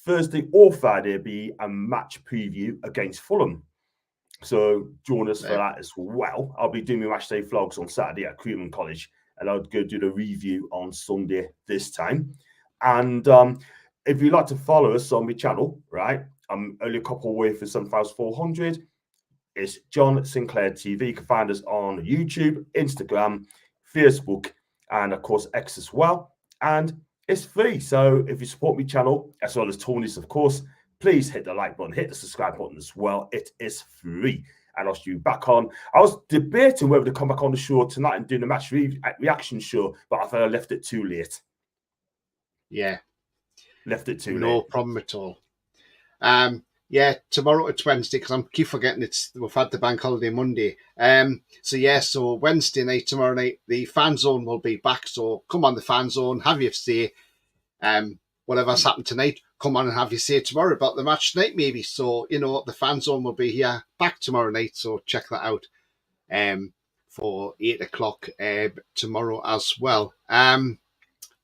Thursday or Friday will be a match preview against Fulham. So join us for that as well. I'll be doing my match day vlogs on Saturday at Creedman College, and I'll go do the review on Sunday this time. And if you'd like to follow us on my channel, right, I'm only a couple away for 7,400. It's John Sinclair TV. You can find us on YouTube, Instagram, Facebook, and of course X as well. And it's free. So if you support my channel, as well as Tony's, of course, please hit the like button, hit the subscribe button as well. It is free. And I'll see you back on. I was debating whether to come back on the show tonight and do the match reaction show, but I thought I left it too late. Yeah. Left it too late. No problem at all. Yeah, tomorrow it's Wednesday because I keep forgetting we've had the bank holiday Monday. So Wednesday night, tomorrow night, the fan zone will be back. So come on the fan zone, have your say. Whatever's happened tonight, come on and have your say tomorrow about the match tonight, maybe. So, the fan zone will be here back tomorrow night. So check that out for 8:00 tomorrow as well.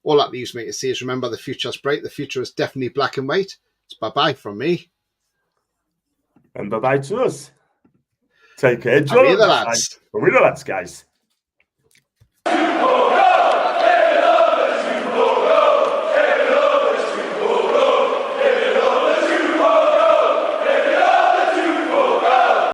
All that leaves me to say is remember the future's bright. The future is definitely black and white. It's bye-bye from me. And bye-bye to us. Take care. Enjoy the lads. We're the lads, guys.